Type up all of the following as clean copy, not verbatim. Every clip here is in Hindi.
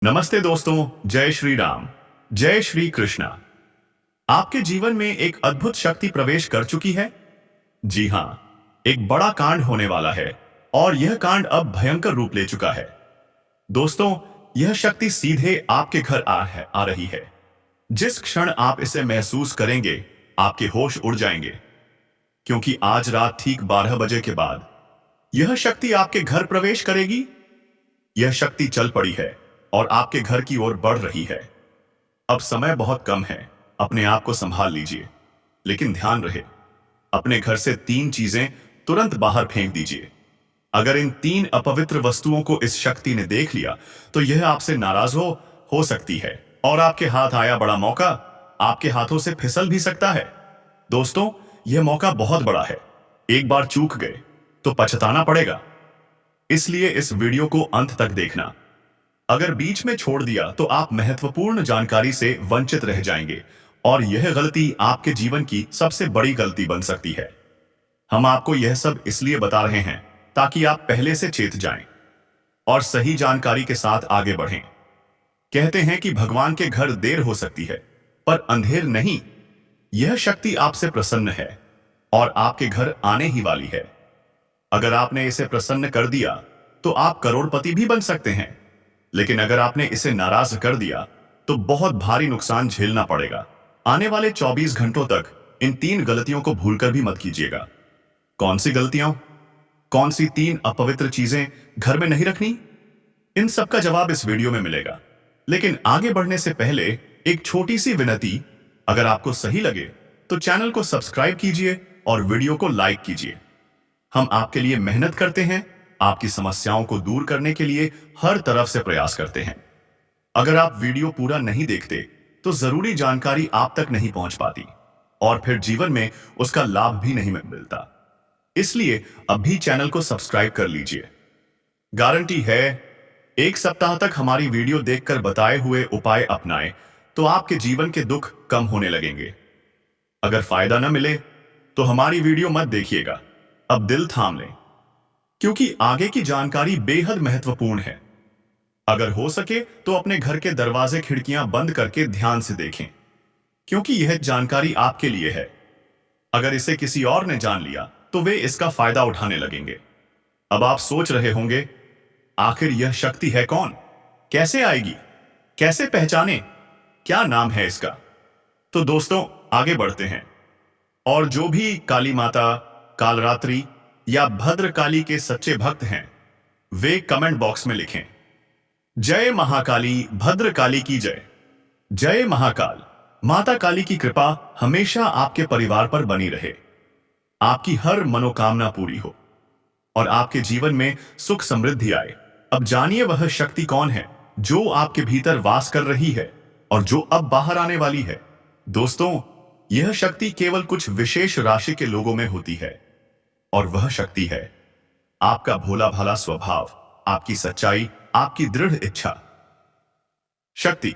नमस्ते दोस्तों, जय श्री राम, जय श्री कृष्णा। आपके जीवन में एक अद्भुत शक्ति प्रवेश कर चुकी है। जी हाँ, एक बड़ा कांड होने वाला है और यह कांड अब भयंकर रूप ले चुका है। दोस्तों, यह शक्ति सीधे आपके घर आ रही है। जिस क्षण आप इसे महसूस करेंगे, आपके होश उड़ जाएंगे, क्योंकि आज रात ठीक 12 बजे के बाद यह शक्ति आपके घर प्रवेश करेगी। यह शक्ति चल पड़ी है और आपके घर की ओर बढ़ रही है। अब समय बहुत कम है, अपने आप को संभाल लीजिए। लेकिन ध्यान रहे, अपने घर से 3 चीजें तुरंत बाहर फेंक दीजिए। अगर इन 3 अपवित्र वस्तुओं को इस शक्ति ने देख लिया तो यह आपसे नाराज हो सकती है और आपके हाथ आया बड़ा मौका आपके हाथों से फिसल भी सकता है। दोस्तों, यह मौका बहुत बड़ा है। एक बार चूक गए तो पछताना पड़ेगा। इसलिए इस वीडियो को अंत तक देखना। अगर बीच में छोड़ दिया तो आप महत्वपूर्ण जानकारी से वंचित रह जाएंगे और यह गलती आपके जीवन की सबसे बड़ी गलती बन सकती है। हम आपको यह सब इसलिए बता रहे हैं ताकि आप पहले से चेत जाएं और सही जानकारी के साथ आगे बढ़ें। कहते हैं कि भगवान के घर देर हो सकती है, पर अंधेर नहीं। यह शक्ति आपसे प्रसन्न है और आपके घर आने ही वाली है। अगर आपने इसे प्रसन्न कर दिया तो आप करोड़पति भी बन सकते हैं, लेकिन अगर आपने इसे नाराज कर दिया तो बहुत भारी नुकसान झेलना पड़ेगा। आने वाले 24 घंटों तक इन 3 गलतियों को भूलकर भी मत कीजिएगा। कौन सी गलतियां? कौन सी 3 अपवित्र चीजें घर में नहीं रखनी? इन सब का जवाब इस वीडियो में मिलेगा। लेकिन आगे बढ़ने से पहले एक छोटी सी विनती, अगर आपको सही लगे तो चैनल को सब्सक्राइब कीजिए और वीडियो को लाइक कीजिए। हम आपके लिए मेहनत करते हैं, आपकी समस्याओं को दूर करने के लिए हर तरफ से प्रयास करते हैं। अगर आप वीडियो पूरा नहीं देखते तो जरूरी जानकारी आप तक नहीं पहुंच पाती और फिर जीवन में उसका लाभ भी नहीं मिलता। इसलिए अभी चैनल को सब्सक्राइब कर लीजिए। गारंटी है, 1 सप्ताह तक हमारी वीडियो देखकर बताए हुए उपाय अपनाएं तो आपके जीवन के दुख कम होने लगेंगे। अगर फायदा न मिले तो हमारी वीडियो मत देखिएगा। अब दिल थाम लें, क्योंकि आगे की जानकारी बेहद महत्वपूर्ण है। अगर हो सके तो अपने घर के दरवाजे खिड़कियां बंद करके ध्यान से देखें, क्योंकि यह जानकारी आपके लिए है। अगर इसे किसी और ने जान लिया तो वे इसका फायदा उठाने लगेंगे। अब आप सोच रहे होंगे, आखिर यह शक्ति है कौन? कैसे आएगी? कैसे पहचाने? क्या नाम है इसका? तो दोस्तों, आगे बढ़ते हैं। और जो भी काली माता, कालरात्रि या भद्रकाली के सच्चे भक्त हैं, वे कमेंट बॉक्स में लिखें, जय महाकाली, भद्रकाली की जय। जय महाकाल। माता काली की कृपा हमेशा आपके परिवार पर बनी रहे, आपकी हर मनोकामना पूरी हो और आपके जीवन में सुख समृद्धि आए। अब जानिए वह शक्ति कौन है जो आपके भीतर वास कर रही है और जो अब बाहर आने वाली है। दोस्तों, यह शक्ति केवल कुछ विशेष राशि के लोगों में होती है और वह शक्ति है आपका भोला भाला स्वभाव, आपकी सच्चाई, आपकी दृढ़ इच्छा। शक्ति,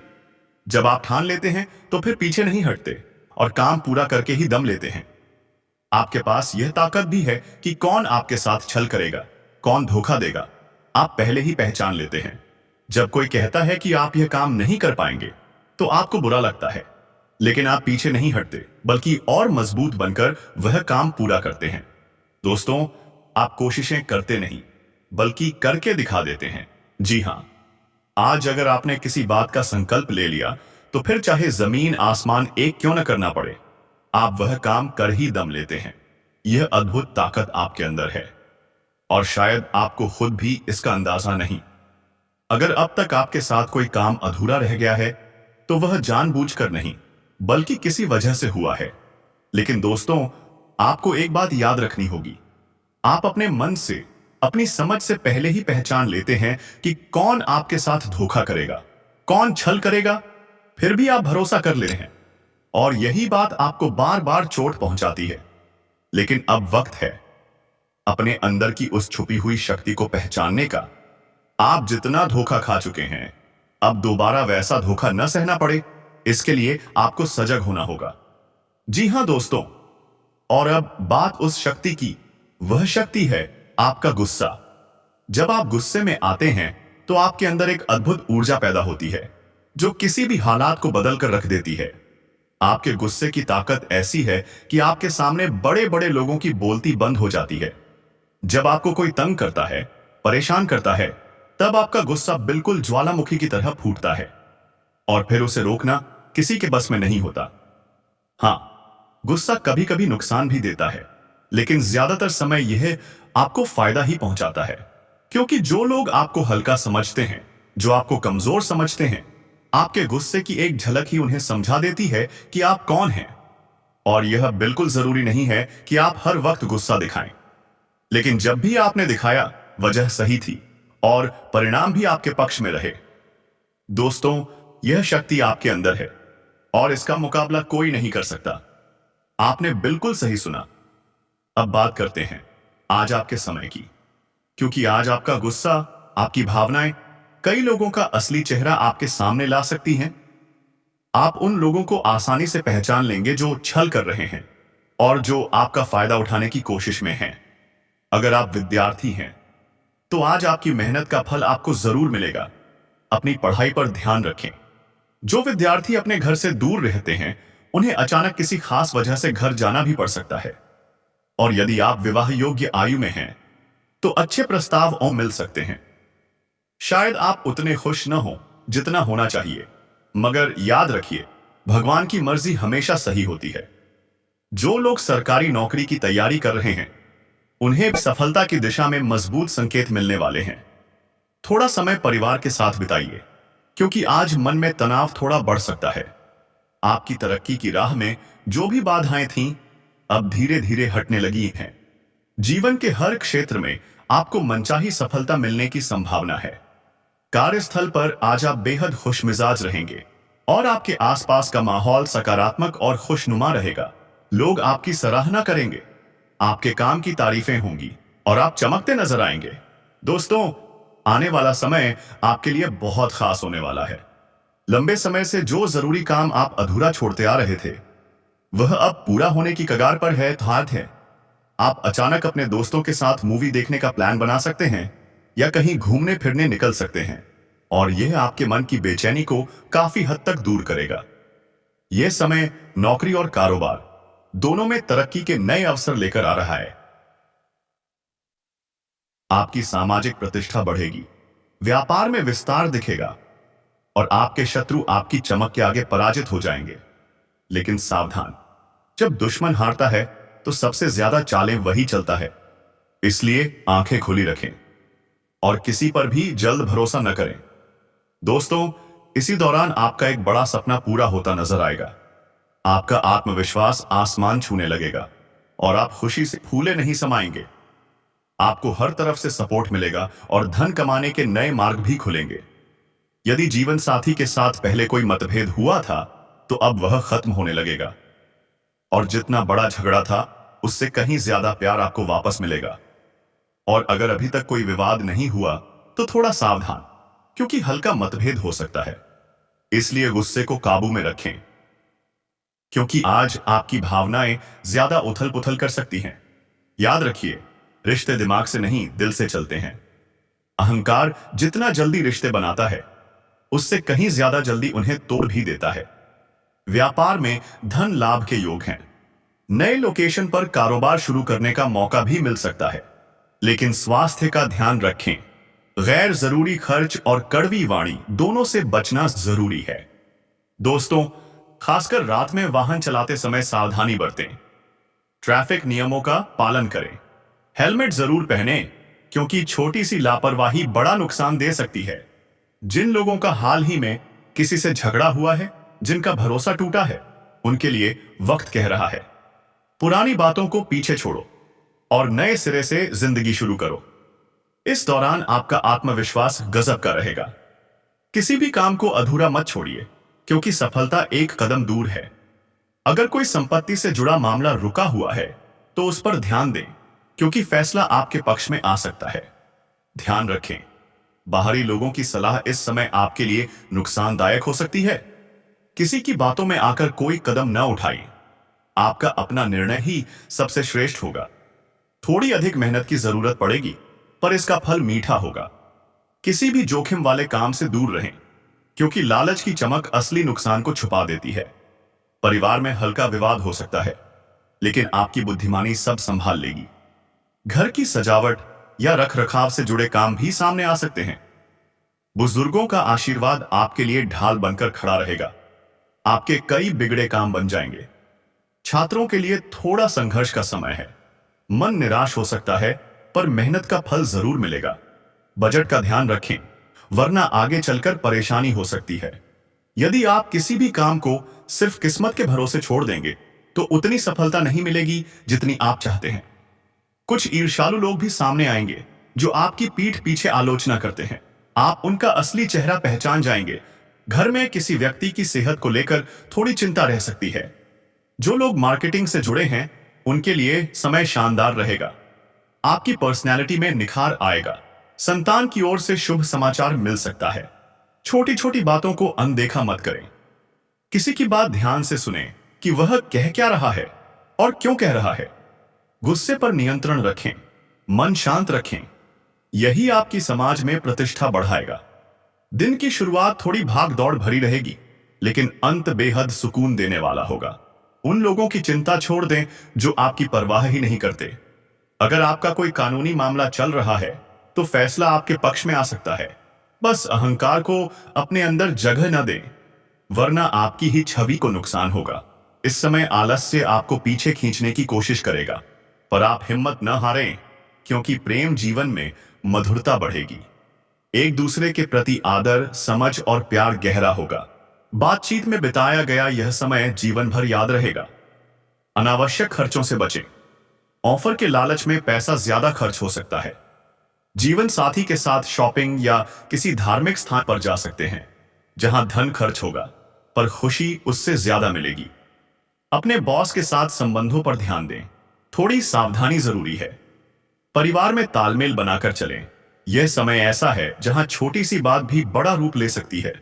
जब आप ठान लेते हैं तो फिर पीछे नहीं हटते और काम पूरा करके ही दम लेते हैं। आपके पास यह ताकत भी है कि कौन आपके साथ छल करेगा, कौन धोखा देगा, आप पहले ही पहचान लेते हैं। जब कोई कहता है कि आप यह काम नहीं कर पाएंगे तो आपको बुरा लगता है, लेकिन आप पीछे नहीं हटते बल्कि और मजबूत बनकर वह काम पूरा करते हैं। दोस्तों, आप कोशिशें करते नहीं बल्कि करके दिखा देते हैं। जी हां, आज अगर आपने किसी बात का संकल्प ले लिया तो फिर चाहे जमीन आसमान एक क्यों न करना पड़े, आप वह काम कर ही दम लेते हैं। यह अद्भुत ताकत आपके अंदर है और शायद आपको खुद भी इसका अंदाजा नहीं। अगर अब तक आपके साथ कोई काम अधूरा रह गया है तो वह जानबूझकर नहीं बल्कि किसी वजह से हुआ है। लेकिन दोस्तों, आपको एक बात याद रखनी होगी, आप अपने मन से, अपनी समझ से पहले ही पहचान लेते हैं कि कौन आपके साथ धोखा करेगा, कौन छल करेगा, फिर भी आप भरोसा कर ले रहे हैं और यही बात आपको बार बार चोट पहुंचाती है। लेकिन अब वक्त है अपने अंदर की उस छुपी हुई शक्ति को पहचानने का। आप जितना धोखा खा चुके हैं, अब दोबारा वैसा धोखा न सहना पड़े, इसके लिए आपको सजग होना होगा। जी हां दोस्तों, और अब बात उस शक्ति की। वह शक्ति है आपका गुस्सा। जब आप गुस्से में आते हैं तो आपके अंदर एक अद्भुत ऊर्जा पैदा होती है जो किसी भी हालात को बदल कर रख देती है। आपके गुस्से की ताकत ऐसी है कि आपके सामने बड़े बड़े लोगों की बोलती बंद हो जाती है। जब आपको कोई तंग करता है, परेशान करता है, तब आपका गुस्सा बिल्कुल ज्वालामुखी की तरह फूटता है और फिर उसे रोकना किसी के बस में नहीं होता। हाँ, गुस्सा कभी कभी नुकसान भी देता है, लेकिन ज्यादातर समय यह आपको फायदा ही पहुंचाता है, क्योंकि जो लोग आपको हल्का समझते हैं, जो आपको कमजोर समझते हैं, आपके गुस्से की एक झलक ही उन्हें समझा देती है कि आप कौन हैं। और यह बिल्कुल जरूरी नहीं है कि आप हर वक्त गुस्सा दिखाएं, लेकिन जब भी आपने दिखाया, वजह सही थी और परिणाम भी आपके पक्ष में रहे। दोस्तों, यह शक्ति आपके अंदर है और इसका मुकाबला कोई नहीं कर सकता। आपने बिल्कुल सही सुना। अब बात करते हैं आज आपके समय की, क्योंकि आज आपका गुस्सा, आपकी भावनाएं कई लोगों का असली चेहरा आपके सामने ला सकती हैं। आप उन लोगों को आसानी से पहचान लेंगे जो छल कर रहे हैं और जो आपका फायदा उठाने की कोशिश में हैं। अगर आप विद्यार्थी हैं तो आज आपकी मेहनत का फल आपको जरूर मिलेगा। अपनी पढ़ाई पर ध्यान रखें। जो विद्यार्थी अपने घर से दूर रहते हैं, उन्हें अचानक किसी खास वजह से घर जाना भी पड़ सकता है। और यदि आप विवाह योग्य आयु में हैं, तो अच्छे प्रस्ताव मिल सकते हैं। शायद आप उतने खुश न हो जितना होना चाहिए, मगर याद रखिए, भगवान की मर्जी हमेशा सही होती है। जो लोग सरकारी नौकरी की तैयारी कर रहे हैं, उन्हें सफलता की दिशा में मजबूत संकेत मिलने वाले हैं। थोड़ा समय परिवार के साथ बिताइए, क्योंकि आज मन में तनाव थोड़ा बढ़ सकता है। आपकी तरक्की की राह में जो भी बाधाएं थीं, अब धीरे धीरे हटने लगी हैं। जीवन के हर क्षेत्र में आपको मनचाही सफलता मिलने की संभावना है। कार्यस्थल पर आज आप बेहद खुशमिजाज रहेंगे और आपके आसपास का माहौल सकारात्मक और खुशनुमा रहेगा। लोग आपकी सराहना करेंगे, आपके काम की तारीफें होंगी और आप चमकते नजर आएंगे। दोस्तों, आने वाला समय आपके लिए बहुत खास होने वाला है। लंबे समय से जो जरूरी काम आप अधूरा छोड़ते आ रहे थे, वह अब पूरा होने की कगार पर है। आप अचानक अपने दोस्तों के साथ मूवी देखने का प्लान बना सकते हैं या कहीं घूमने फिरने निकल सकते हैं, और यह आपके मन की बेचैनी को काफी हद तक दूर करेगा। यह समय नौकरी और कारोबार दोनों में तरक्की के नए अवसर लेकर आ रहा है। आपकी सामाजिक प्रतिष्ठा बढ़ेगी, व्यापार में विस्तार दिखेगा और आपके शत्रु आपकी चमक के आगे पराजित हो जाएंगे। लेकिन सावधान, जब दुश्मन हारता है तो सबसे ज्यादा चालें वही चलता है। इसलिए आंखें खुली रखें और किसी पर भी जल्द भरोसा न करें। दोस्तों, इसी दौरान आपका एक बड़ा सपना पूरा होता नजर आएगा। आपका आत्मविश्वास आसमान छूने लगेगा और आप खुशी से फूले नहीं समाएंगे। आपको हर तरफ से सपोर्ट मिलेगा और धन कमाने के नए मार्ग भी खुलेंगे। यदि जीवन साथी के साथ पहले कोई मतभेद हुआ था, तो अब वह खत्म होने लगेगा और जितना बड़ा झगड़ा था, उससे कहीं ज्यादा प्यार आपको वापस मिलेगा। और अगर अभी तक कोई विवाद नहीं हुआ, तो थोड़ा सावधान, क्योंकि हल्का मतभेद हो सकता है। इसलिए गुस्से को काबू में रखें, क्योंकि आज आपकी भावनाएं ज्यादा उथल पुथल कर सकती हैं। याद रखिए, रिश्ते दिमाग से नहीं, दिल से चलते हैं। अहंकार जितना जल्दी रिश्ते बनाता है, उससे कहीं ज्यादा जल्दी उन्हें तोड़ भी देता है। व्यापार में धन लाभ के योग हैं। नए लोकेशन पर कारोबार शुरू करने का मौका भी मिल सकता है, लेकिन स्वास्थ्य का ध्यान रखें। गैर जरूरी खर्च और कड़वी वाणी दोनों से बचना जरूरी है। दोस्तों, खासकर रात में वाहन चलाते समय सावधानी बरतें। ट्रैफिक नियमों का पालन करें। हेलमेट जरूर पहनें, क्योंकि छोटी सी लापरवाही बड़ा नुकसान दे सकती है। जिन लोगों का हाल ही में किसी से झगड़ा हुआ है, जिनका भरोसा टूटा है, उनके लिए वक्त कह रहा है, पुरानी बातों को पीछे छोड़ो और नए सिरे से जिंदगी शुरू करो। इस दौरान आपका आत्मविश्वास गजब का रहेगा। किसी भी काम को अधूरा मत छोड़िए, क्योंकि सफलता एक कदम दूर है। अगर कोई संपत्ति से जुड़ा मामला रुका हुआ है, तो उस पर ध्यान दें, क्योंकि फैसला आपके पक्ष में आ सकता है। ध्यान रखें, बाहरी लोगों की सलाह इस समय आपके लिए नुकसानदायक हो सकती है। किसी की बातों में आकर कोई कदम न उठाइए। आपका अपना निर्णय ही सबसे श्रेष्ठ होगा। थोड़ी अधिक मेहनत की जरूरत पड़ेगी, पर इसका फल मीठा होगा। किसी भी जोखिम वाले काम से दूर रहें, क्योंकि लालच की चमक असली नुकसान को छुपा देती है। परिवार में हल्का विवाद हो सकता है, लेकिन आपकी बुद्धिमानी सब संभाल लेगी। घर की सजावट या रखरखाव से जुड़े काम भी सामने आ सकते हैं। बुजुर्गों का आशीर्वाद आपके लिए ढाल बनकर खड़ा रहेगा। आपके कई बिगड़े काम बन जाएंगे। छात्रों के लिए थोड़ा संघर्ष का समय है। मन निराश हो सकता है, पर मेहनत का फल जरूर मिलेगा। बजट का ध्यान रखें, वरना आगे चलकर परेशानी हो सकती है। यदि आप किसी भी काम को सिर्फ किस्मत के भरोसे छोड़ देंगे, तो उतनी सफलता नहीं मिलेगी जितनी आप चाहते हैं। कुछ ईर्ष्यालु लोग भी सामने आएंगे, जो आपकी पीठ पीछे आलोचना करते हैं। आप उनका असली चेहरा पहचान जाएंगे। घर में किसी व्यक्ति की सेहत को लेकर थोड़ी चिंता रह सकती है। जो लोग मार्केटिंग से जुड़े हैं, उनके लिए समय शानदार रहेगा। आपकी पर्सनैलिटी में निखार आएगा। संतान की ओर से शुभ समाचार मिल सकता है। छोटी छोटी बातों को अनदेखा मत करें। किसी की बात ध्यान से सुनें कि वह कह क्या रहा है और क्यों कह रहा है। गुस्से पर नियंत्रण रखें, मन शांत रखें। यही आपकी समाज में प्रतिष्ठा बढ़ाएगा। दिन की शुरुआत थोड़ी भाग दौड़ भरी रहेगी, लेकिन अंत बेहद सुकून देने वाला होगा। उन लोगों की चिंता छोड़ दें जो आपकी परवाह ही नहीं करते। अगर आपका कोई कानूनी मामला चल रहा है, तो फैसला आपके पक्ष में आ सकता है। बस अहंकार को अपने अंदर जगह न दें, वरना आपकी ही छवि को नुकसान होगा। इस समय आलस्य आपको पीछे खींचने की कोशिश करेगा, पर आप हिम्मत न हारें, क्योंकि प्रेम जीवन में मधुरता बढ़ेगी। एक दूसरे के प्रति आदर, समझ और प्यार गहरा होगा। बातचीत में बिताया गया यह समय जीवन भर याद रहेगा। अनावश्यक खर्चों से बचें। ऑफर के लालच में पैसा ज्यादा खर्च हो सकता है। जीवन साथी के साथ शॉपिंग या किसी धार्मिक स्थान पर जा सकते हैं, जहां धन खर्च होगा, पर खुशी उससे ज्यादा मिलेगी। अपने बॉस के साथ संबंधों पर ध्यान दें। थोड़ी सावधानी जरूरी है। परिवार में तालमेल बनाकर चलें। यह समय ऐसा है जहां छोटी सी बात भी बड़ा रूप ले सकती है।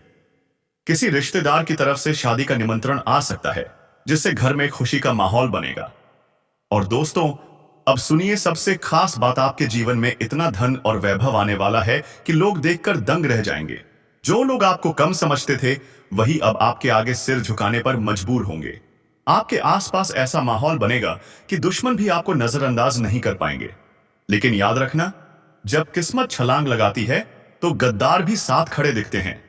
किसी रिश्तेदार की तरफ से शादी का निमंत्रण आ सकता है, जिससे घर में खुशी का माहौल बनेगा। और दोस्तों, अब सुनिए सबसे खास बात। आपके जीवन में इतना धन और वैभव आने वाला है कि लोग देखकर दंग रह जाएंगे। जो लोग आपको कम समझते थे, वही अब आपके आगे सिर झुकाने पर मजबूर होंगे। आपके आसपास ऐसा माहौल बनेगा कि दुश्मन भी आपको नजरअंदाज नहीं कर पाएंगे। लेकिन याद रखना, जब किस्मत छलांग लगाती है, तो गद्दार भी साथ खड़े दिखते हैं।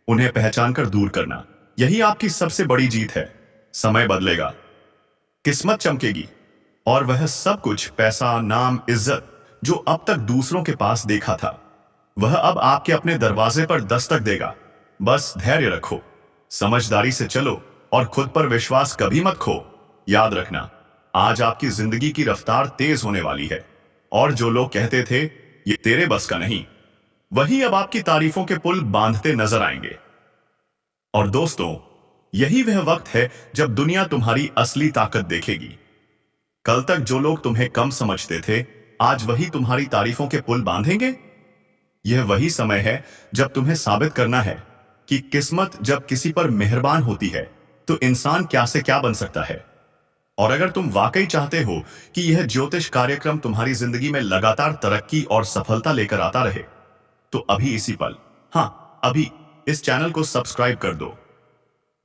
उन्हें पहचान कर दूर करना, यही आपकी सबसे बड़ी जीत है। समय बदलेगा, किस्मत चमकेगी, और वह सब कुछ, पैसा, नाम, इज्जत, जो अब तक दूसरों के पास देखा था, वह अब आपके अपने दरवाजे पर दस्तक देगा। बस धैर्य रखो, समझदारी से चलो और खुद पर विश्वास कभी मत खो। याद रखना, आज आपकी जिंदगी की रफ्तार तेज होने वाली है, और जो लोग कहते थे ये तेरे बस का नहीं, वही अब आपकी तारीफों के पुल बांधते नजर आएंगे। और दोस्तों, यही वह वक्त है जब दुनिया तुम्हारी असली ताकत देखेगी। कल तक जो लोग तुम्हें कम समझते थे, आज वही तुम्हारी तारीफों के पुल बांधेंगे। यह वही समय है जब तुम्हें साबित करना है कि किस्मत जब किसी पर मेहरबान होती है, तो इंसान क्या से क्या बन सकता है। और अगर तुम वाकई चाहते हो कि यह ज्योतिष कार्यक्रम तुम्हारी जिंदगी में लगातार तरक्की और सफलता लेकर आता रहे, तो अभी इसी पल, हाँ अभी, इस चैनल को सब्सक्राइब कर दो।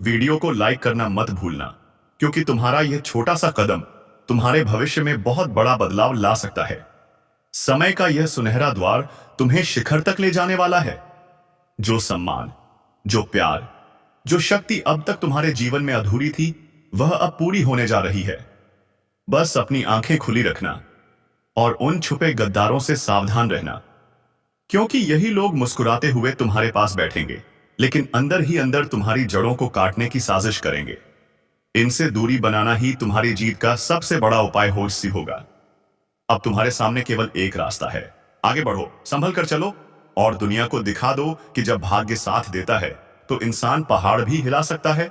वीडियो को लाइक करना मत भूलना, क्योंकि तुम्हारा यह छोटा सा कदम तुम्हारे भविष्य में बहुत बड़ा बदलाव ला सकता है। समय का यह सुनहरा द्वार तुम्हें शिखर तक ले जाने वाला है। जो सम्मान, जो प्यार, जो शक्ति अब तक तुम्हारे जीवन में अधूरी थी, वह अब पूरी होने जा रही है। बस अपनी आंखें खुली रखना और उन छुपे गद्दारों से सावधान रहना, क्योंकि यही लोग मुस्कुराते हुए तुम्हारे पास बैठेंगे, लेकिन अंदर ही अंदर तुम्हारी जड़ों को काटने की साजिश करेंगे। इनसे दूरी बनाना ही तुम्हारी जीत का सबसे बड़ा उपाय होगा। अब तुम्हारे सामने केवल एक रास्ता है। आगे बढ़ो, संभल कर चलो, और दुनिया को दिखा दो कि जब भाग्य साथ देता है, तो इंसान पहाड़ भी हिला सकता है।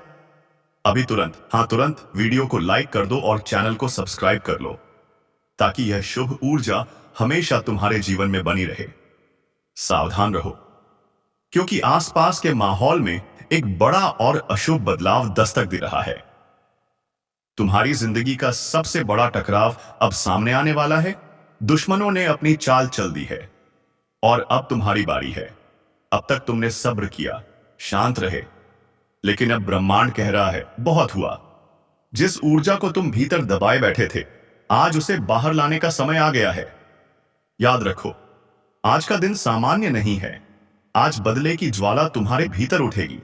अभी तुरंत वीडियो को लाइक कर दो और चैनल को सब्सक्राइब कर लो, ताकि यह शुभ ऊर्जा हमेशा तुम्हारे जीवन में बनी रहे। सावधान रहो, क्योंकि आसपास के माहौल में एक बड़ा और अशुभ बदलाव दस्तक दे रहा है। तुम्हारी जिंदगी का सबसे बड़ा टकराव अब सामने आने वाला है। दुश्मनों ने अपनी चाल चल दी है, और अब तुम्हारी बारी है। अब तक तुमने सब्र किया, शांत रहे, लेकिन अब ब्रह्मांड कह रहा है बहुत हुआ। जिस ऊर्जा को तुम भीतर दबाए बैठे थे, आज उसे बाहर लाने का समय आ गया है। याद रखो, आज का दिन सामान्य नहीं है। आज बदले की ज्वाला तुम्हारे भीतर उठेगी,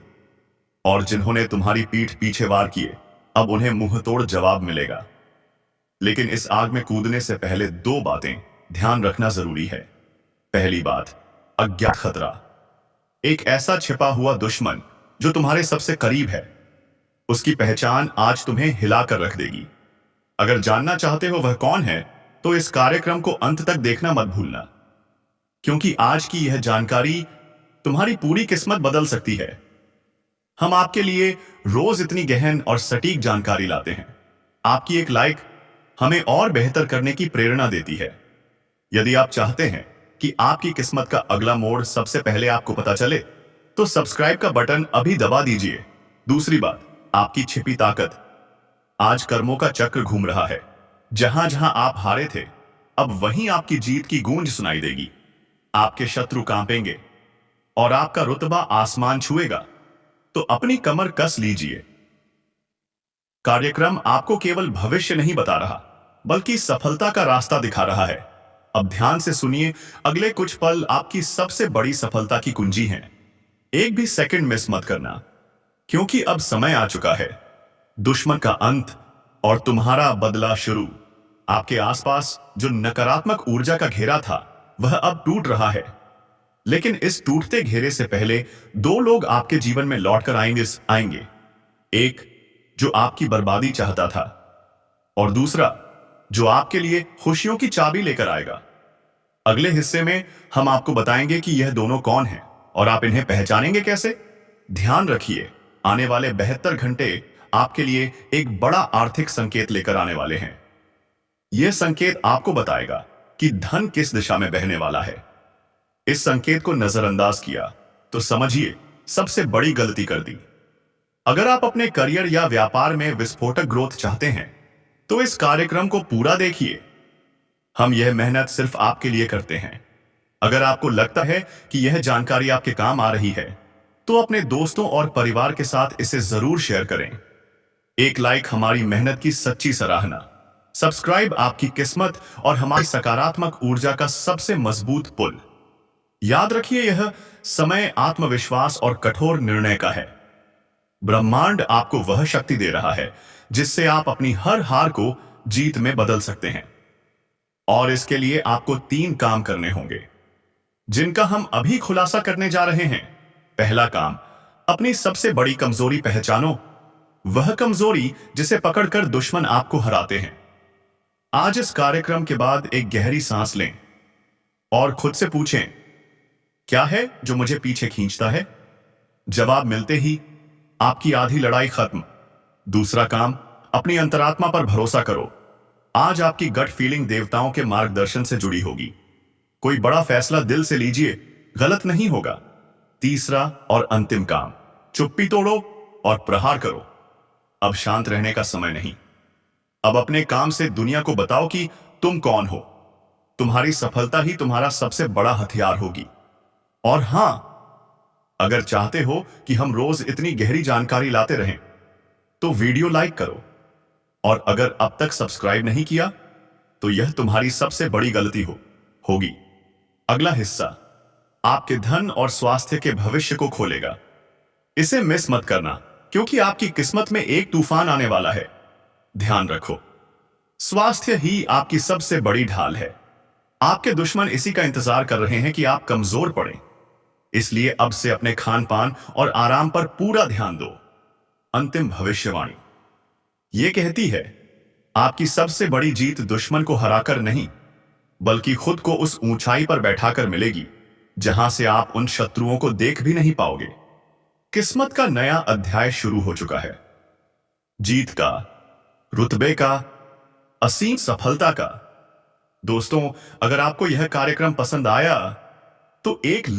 और जिन्होंने तुम्हारी पीठ पीछे वार किए, अब उन्हें मुंह तोड़ जवाब मिलेगा। लेकिन इस आग में कूदने से पहले दो बातें ध्यान रखना जरूरी है। पहली बात, अज्ञात खतरा। एक ऐसा छिपा हुआ दुश्मन जो तुम्हारे सबसे करीब है, उसकी पहचान आज तुम्हें हिलाकर रख देगी। अगर जानना चाहते हो वह कौन है, तो इस कार्यक्रम को अंत तक देखना मत भूलना, क्योंकि आज की यह जानकारी तुम्हारी पूरी किस्मत बदल सकती है। हम आपके लिए रोज इतनी गहन और सटीक जानकारी लाते हैं। आपकी एक लाइक हमें और बेहतर करने की प्रेरणा देती है। यदि आप चाहते हैं कि आपकी किस्मत का अगला मोड़ सबसे पहले आपको पता चले, तो सब्सक्राइब का बटन अभी दबा दीजिए। दूसरी बात, आपकी छिपी ताकत। आज कर्मों का चक्र घूम रहा है। जहां जहां आप हारे थे, अब वहीं आपकी जीत की गूंज सुनाई देगी। आपके शत्रु कांपेंगे और आपका रुतबा आसमान छुएगा। तो अपनी कमर कस लीजिए। कार्यक्रम आपको केवल भविष्य नहीं बता रहा, बल्कि सफलता का रास्ता दिखा रहा है। अब ध्यान से सुनिए, अगले कुछ पल आपकी सबसे बड़ी सफलता की कुंजी हैं। एक भी सेकंड मिस मत करना, क्योंकि अब समय आ चुका है। दुश्मन का अंत और तुम्हारा बदला शुरू। आपके आसपास जो नकारात्मक ऊर्जा का घेरा था, वह अब टूट रहा है। लेकिन इस टूटते घेरे से पहले दो लोग आपके जीवन में लौटकर आएंगे। एक जो आपकी बर्बादी चाहता था, और दूसरा जो आपके लिए खुशियों की चाबी लेकर आएगा। अगले हिस्से में हम आपको बताएंगे कि यह दोनों कौन हैं और आप इन्हें पहचानेंगे कैसे। ध्यान रखिए, आने वाले 72 घंटे आपके लिए एक बड़ा आर्थिक संकेत लेकर आने वाले हैं। यह संकेत आपको बताएगा कि धन किस दिशा में बहने वाला है। इस संकेत को नजरअंदाज किया तो समझिए सबसे बड़ी गलती कर दी। अगर आप अपने करियर या व्यापार में विस्फोटक ग्रोथ चाहते हैं, तो इस कार्यक्रम को पूरा देखिए। हम यह मेहनत सिर्फ आपके लिए करते हैं। अगर आपको लगता है कि यह जानकारी आपके काम आ रही है, तो अपने दोस्तों और परिवार के साथ इसे जरूर शेयर करें। एक लाइक हमारी मेहनत की सच्ची सराहना, सब्सक्राइब आपकी किस्मत और हमारी सकारात्मक ऊर्जा का सबसे मजबूत पुल। याद रखिए, यह समय आत्मविश्वास और कठोर निर्णय का है। ब्रह्मांड आपको वह शक्ति दे रहा है जिससे आप अपनी हर हार को जीत में बदल सकते हैं। और इसके लिए आपको 3 काम करने होंगे, जिनका हम अभी खुलासा करने जा रहे हैं। पहला काम, अपनी सबसे बड़ी कमजोरी पहचानो, वह कमजोरी जिसे पकड़कर दुश्मन आपको हराते हैं। आज इस कार्यक्रम के बाद एक गहरी सांस लें और खुद से पूछें, क्या है जो मुझे पीछे खींचता है? जवाब मिलते ही आपकी आधी लड़ाई खत्म। दूसरा काम, अपनी अंतरात्मा पर भरोसा करो। आज आपकी गट फीलिंग देवताओं के मार्गदर्शन से जुड़ी होगी। कोई बड़ा फैसला दिल से लीजिए, गलत नहीं होगा। तीसरा और अंतिम काम, चुप्पी तोड़ो और प्रहार करो। अब शांत रहने का समय नहीं। अब अपने काम से दुनिया को बताओ कि तुम कौन हो। तुम्हारी सफलता ही तुम्हारा सबसे बड़ा हथियार होगी। और हां, अगर चाहते हो कि हम रोज इतनी गहरी जानकारी लाते रहें, तो वीडियो लाइक करो। और अगर अब तक सब्सक्राइब नहीं किया, तो यह तुम्हारी सबसे बड़ी गलती होगी। अगला हिस्सा आपके धन और स्वास्थ्य के भविष्य को खोलेगा। इसे मिस मत करना, क्योंकि आपकी किस्मत में एक तूफान आने वाला है। ध्यान रखो, स्वास्थ्य ही आपकी सबसे बड़ी ढाल है। आपके दुश्मन इसी का इंतजार कर रहे हैं कि आप कमजोर पड़ें। इसलिए अब से अपने खान पान और आराम पर पूरा ध्यान दो। अंतिम भविष्यवाणी यह कहती है, आपकी सबसे बड़ी जीत दुश्मन को हराकर नहीं, बल्कि खुद को उस ऊंचाई पर बैठाकर मिलेगी जहां से आप उन शत्रुओं को देख भी नहीं पाओगे। किस्मत का नया अध्याय शुरू हो चुका है। जीत का, रुतबे का, असीम सफलता का। दोस्तों, अगर आपको यह कार्यक्रम पसंद आया, तो एक लाइक